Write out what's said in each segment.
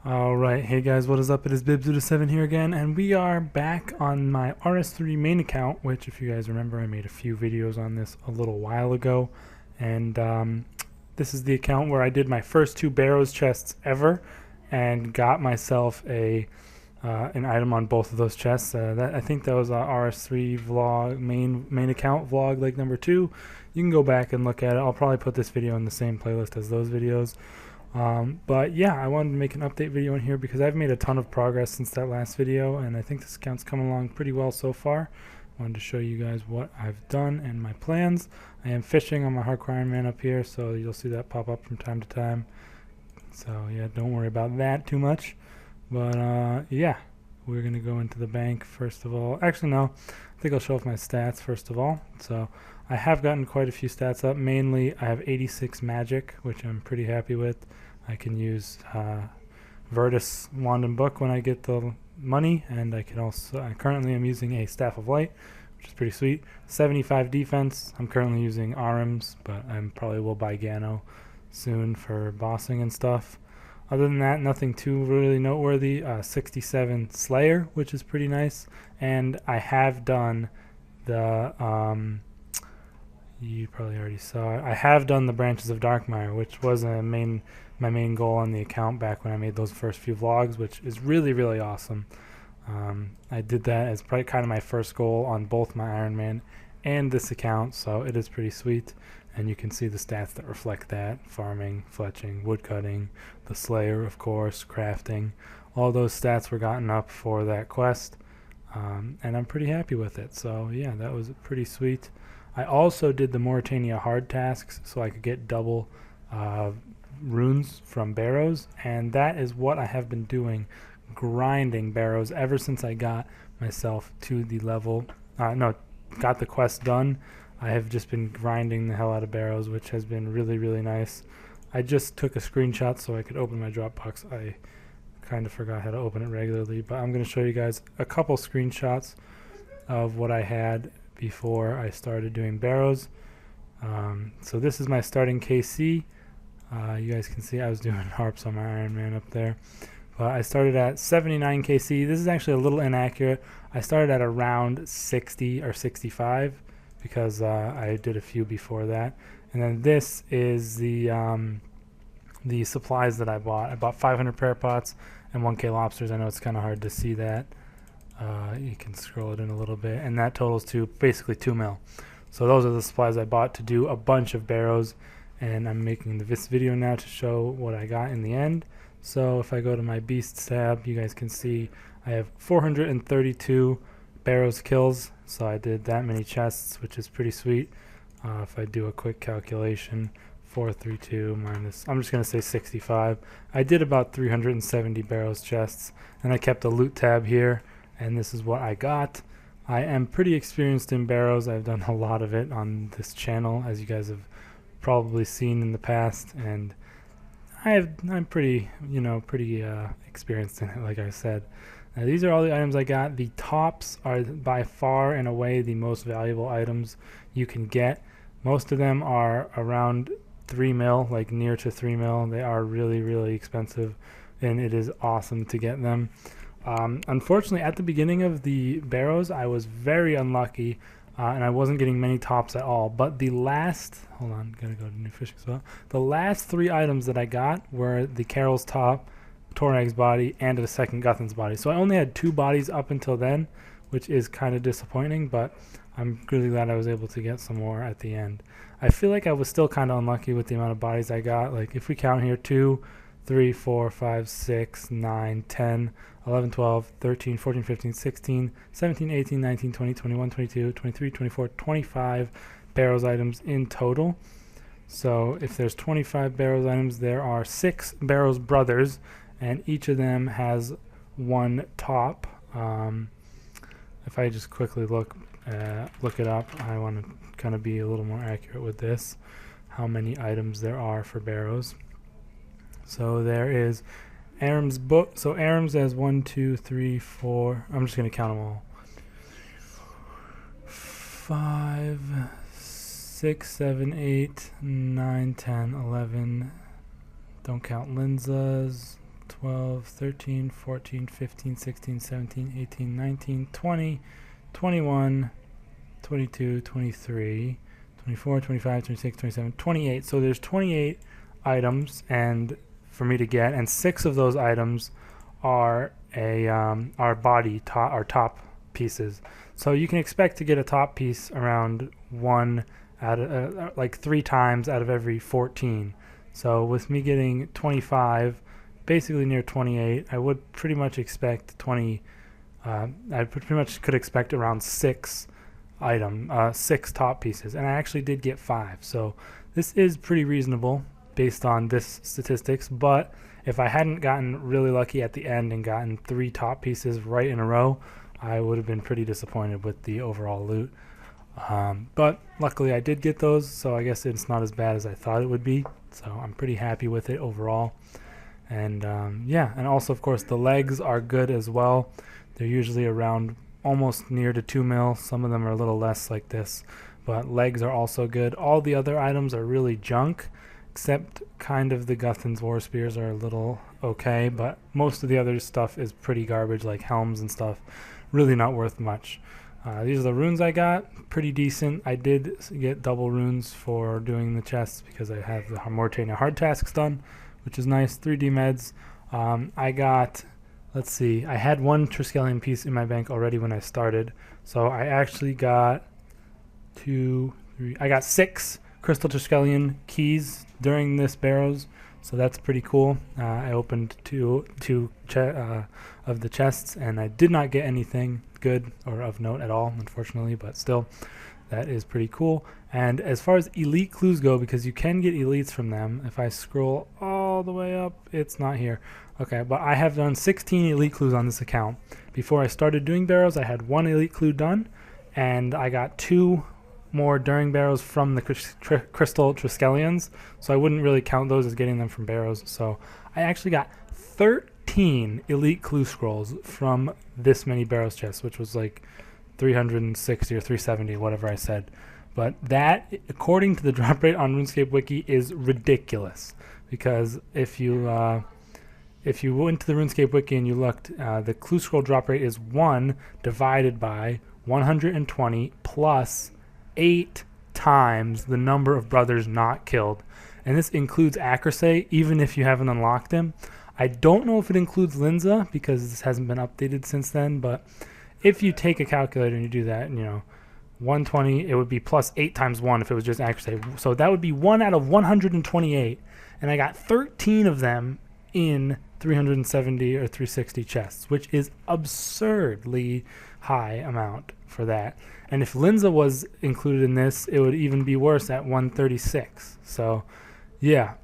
Alright, hey guys, what is up? It is Bibs7 here again, and we are back on my RS3 main account, which if you guys remember, I made a few videos on this a little while ago, and this is the account where I did my first two Barrows chests ever, and got myself an item on both of those chests. I think that was a RS3 vlog, main account vlog, like number 2. You can go back and look at it. I'll probably put this video in the same playlist as those videos. But yeah, I wanted to make an update video in here because I've made a ton of progress since that last video, and I think this account's coming along pretty well so far. I wanted to show you guys what I've done and my plans. I am fishing on my hardcore Ironman up here, so you'll see that pop up from time to time. So yeah, don't worry about that too much. But yeah, we're gonna go into the bank first of all. Actually, no, I think I'll show off my stats first of all. So I have gotten quite a few stats up. Mainly, I have 86 magic, which I'm pretty happy with. I can use Virtus Wand and Book when I get the money, and I can also, currently I'm using a Staff of Light, which is pretty sweet. 75 defense. I'm currently using RMs, but I probably will buy Gano soon for bossing and stuff. Other than that, nothing too really noteworthy. 67 Slayer, which is pretty nice, and I have done the you probably already saw it. I have done the Branches of Darkmire, which was my main goal on the account back when I made those first few vlogs, which is really awesome. I did that as probably kind of my first goal on both my Ironman and this account, so it is pretty sweet. And you can see the stats that reflect that: farming, fletching, woodcutting, the Slayer, of course, crafting. All those stats were gotten up for that quest, and I'm pretty happy with it. So yeah, that was pretty sweet. I also did the Mauritania hard tasks so I could get double runes from Barrows, and that is what I have been doing, grinding Barrows ever since I got myself to the level, got the quest done. I have just been grinding the hell out of Barrows, which has been really nice. I just took a screenshot so I could open my Dropbox. I kind of forgot how to open it regularly, but I'm going to show you guys a couple screenshots of what I had before I started doing Barrows. So this is my starting KC. You guys can see I was doing harps on my Ironman up there. But I started at 79 KC. This is actually a little inaccurate. I started at around 60 or 65 because I did a few before that. And then this is the supplies that I bought. I bought 500 prayer pots and 1K lobsters. I know it's kind of hard to see that. You can scroll it in a little bit, and that totals to basically 2 mil. So those are the supplies I bought to do a bunch of Barrows, and I'm making this video now to show what I got in the end. So if I go to my beasts tab, you guys can see I have 432 Barrows kills, so I did that many chests, which is pretty sweet. If I do a quick calculation, 432 minus, I'm just going to say 65. I did about 370 Barrows chests, and I kept a loot tab here, and this is what I got. I am pretty experienced in Barrows. I've done a lot of it on this channel, as you guys have probably seen in the past, and I'm pretty experienced in it, like I said. Now, these are all the items I got. The tops are by far and away the most valuable items you can get. Most of them are around 3 mil, like near to 3 mil. They are really expensive, and it is awesome to get them. Unfortunately, at the beginning of the Barrows, I was very unlucky, and I wasn't getting many tops at all. But the last, hold on, gotta go to new fishing spot. The last 3 items that I got were the Carol's top, Tornag's body, and a second Guthan's body. So I only had 2 bodies up until then, which is kind of disappointing, but I'm really glad I was able to get some more at the end. I feel like I was still kind of unlucky with the amount of bodies I got. Like if we count here, 2, 3, 4, 5, 6, 9, 10, 11, 12, 13, 14, 15, 16, 17, 18, 19, 20, 21, 22, 23, 24, 25 Barrows items in total. So if there's 25 Barrows items, there are 6 Barrows brothers, and each of them has 1 top. If I just quickly look it up, I want to kind of be a little more accurate with this, how many items there are for Barrows. So there is Aram's book. So Aram's has 1, 2, 3, 4. I'm just going to count them all. 5, 6, 7, 8, 9, 10, 11. Don't count Linza's. 12, 13, 14, 15, 16, 17, 18, 19, 20, 21, 22, 23, 24, 25, 26, 27, 28. So there's 28 items and for me to get, and 6 of those items are top pieces. So you can expect to get a top piece around one out of like 3 times out of every 14. So with me getting 25, basically near 28, I would pretty much expect 20. I pretty much could expect around 6 top pieces, and I actually did get 5. So this is pretty reasonable based on this statistics. But if I hadn't gotten really lucky at the end and gotten 3 top pieces right in a row, I would have been pretty disappointed with the overall loot. But luckily I did get those, so I guess it's not as bad as I thought it would be. So I'm pretty happy with it overall. And yeah, and also of course the legs are good as well. They're usually around almost near to 2 mil. Some of them are a little less like this, but legs are also good. All the other items are really junk, except kind of the Guthan's War Spears are a little okay, but most of the other stuff is pretty garbage, like helms and stuff. Really not worth much. These are the runes I got, pretty decent. I did get double runes for doing the chests because I have the Mauritania hard tasks done, which is nice. 3D meds. I got, let's see, I had 1 Triskelion piece in my bank already when I started, so I actually got 6 Crystal Triskelion keys during this Barrows, so that's pretty cool. I opened two of the chests, and I did not get anything good or of note at all, unfortunately, but still, that is pretty cool. And as far as elite clues go, because you can get elites from them, if I scroll all the way up, it's not here. Okay, but I have done 16 elite clues on this account. Before I started doing Barrows, I had 1 elite clue done, and I got 2 more during Barrows from the Crystal Triskelions, so I wouldn't really count those as getting them from Barrows. So I actually got 13 elite clue scrolls from this many Barrows chests, which was like 360 or 370, whatever I said. But that, according to the drop rate on RuneScape Wiki, is ridiculous, because if you went to the RuneScape Wiki and you looked, the clue scroll drop rate is 1 divided by 120 plus 8 times the number of brothers not killed. And this includes accuracy, even if you haven't unlocked him. I don't know if it includes Linza, because this hasn't been updated since then, but if you take a calculator and you do that, you know, 120, it would be plus 8 times 1 if it was just accuracy. So that would be 1 out of 128, and I got 13 of them in 370 or 360 chests, which is absurdly high amount for that. And if Linza was included in this, it would even be worse at 136. So yeah,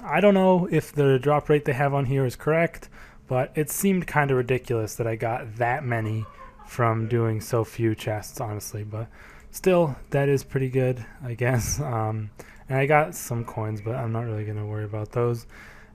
I don't know if the drop rate they have on here is correct, but it seemed kind of ridiculous that I got that many from doing so few chests, honestly. But still, that is pretty good, I guess. And I got some coins, but I'm not really going to worry about those.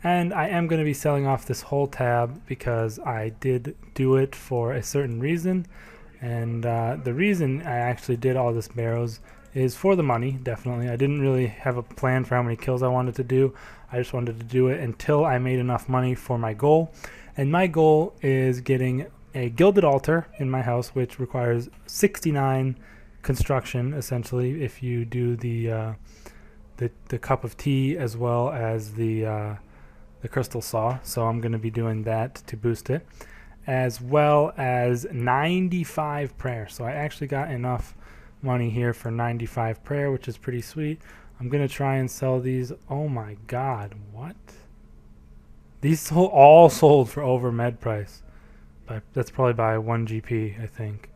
And I am going to be selling off this whole tab because I did do it for a certain reason. And the reason I actually did all this Barrows is for the money, definitely. I didn't really have a plan for how many kills I wanted to do. I just wanted to do it until I made enough money for my goal. And my goal is getting a gilded altar in my house, which requires 69 construction, essentially, if you do the cup of tea as well as the crystal saw. So I'm going to be doing that to boost it, as well as 95 prayer. So I actually got enough money here for 95 prayer, which is pretty sweet. I'm going to try and sell these. Oh my god, what? These all sold for over med price. But that's probably by 1 GP, I think.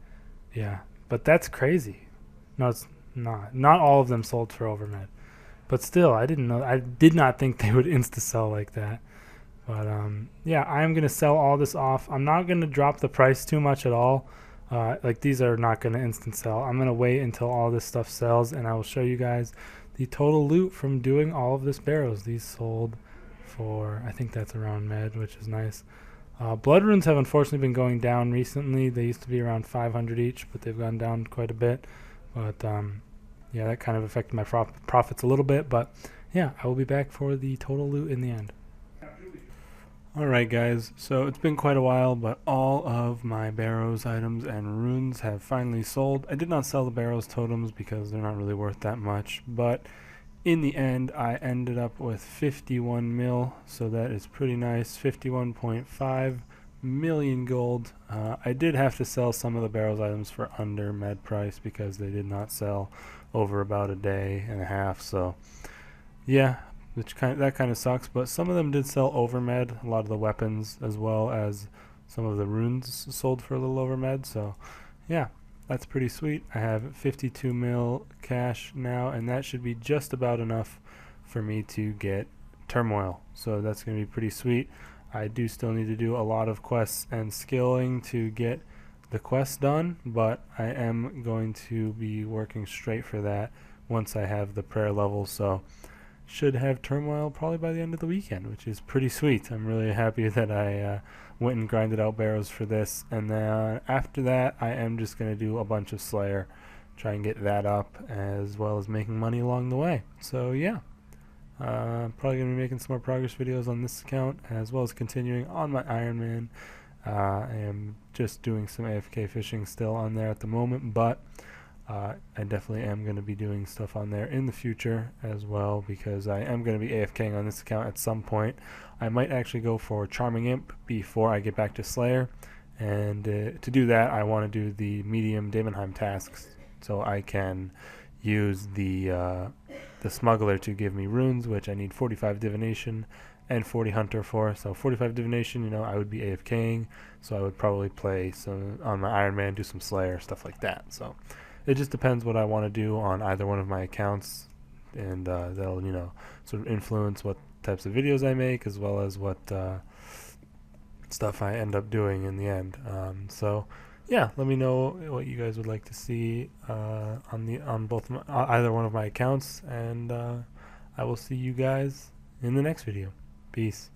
Yeah, but that's crazy. No, it's not. Not all of them sold for over med. But still, I didn't know. I did not think they would insta-sell like that. But yeah, I'm going to sell all this off. I'm not going to drop the price too much at all. Like, these are not going to instant sell. I'm going to wait until all this stuff sells, and I will show you guys the total loot from doing all of this Barrows. These sold for, I think that's around med, which is nice. Blood runes have unfortunately been going down recently. They used to be around 500 each, but they've gone down quite a bit. But yeah, that kind of affected my profits a little bit. But yeah, I will be back for the total loot in the end. Alright guys, so it's been quite a while, but all of my Barrows items and runes have finally sold. I did not sell the Barrows totems because they're not really worth that much, but in the end I ended up with 51 mil, so that is pretty nice. 51.5 million gold. I did have to sell some of the Barrows items for under med price because they did not sell over about a day and a half, so yeah, that kind of sucks. But some of them did sell over med. A lot of the weapons, as well as some of the runes, sold for a little over med. So, yeah, that's pretty sweet. I have 52 mil cash now, and that should be just about enough for me to get Turmoil. So that's going to be pretty sweet. I do still need to do a lot of quests and skilling to get the quest done, but I am going to be working straight for that once I have the prayer level. So should have Turmoil probably by the end of the weekend, which is pretty sweet. I'm really happy that I went and grinded out Barrows for this, and then after that I am just going to do a bunch of Slayer, try and get that up, as well as making money along the way. So yeah, probably going to be making some more progress videos on this account, as well as continuing on my Ironman. I am just doing some AFK fishing still on there at the moment, but I definitely am going to be doing stuff on there in the future as well, because I am going to be AFKing on this account at some point. I might actually go for Charming Imp before I get back to Slayer, and to do that I want to do the medium Daemonheim tasks, so I can use the smuggler to give me runes, which I need 45 divination and 40 hunter for. So 45 divination, you know, I would be AFKing, so I would probably play some on my Ironman, do some Slayer, stuff like that. So it just depends what I want to do on either one of my accounts, and that'll, you know, sort of influence what types of videos I make, as well as what stuff I end up doing in the end. So yeah, let me know what you guys would like to see on both either one of my accounts, and I will see you guys in the next video. Peace.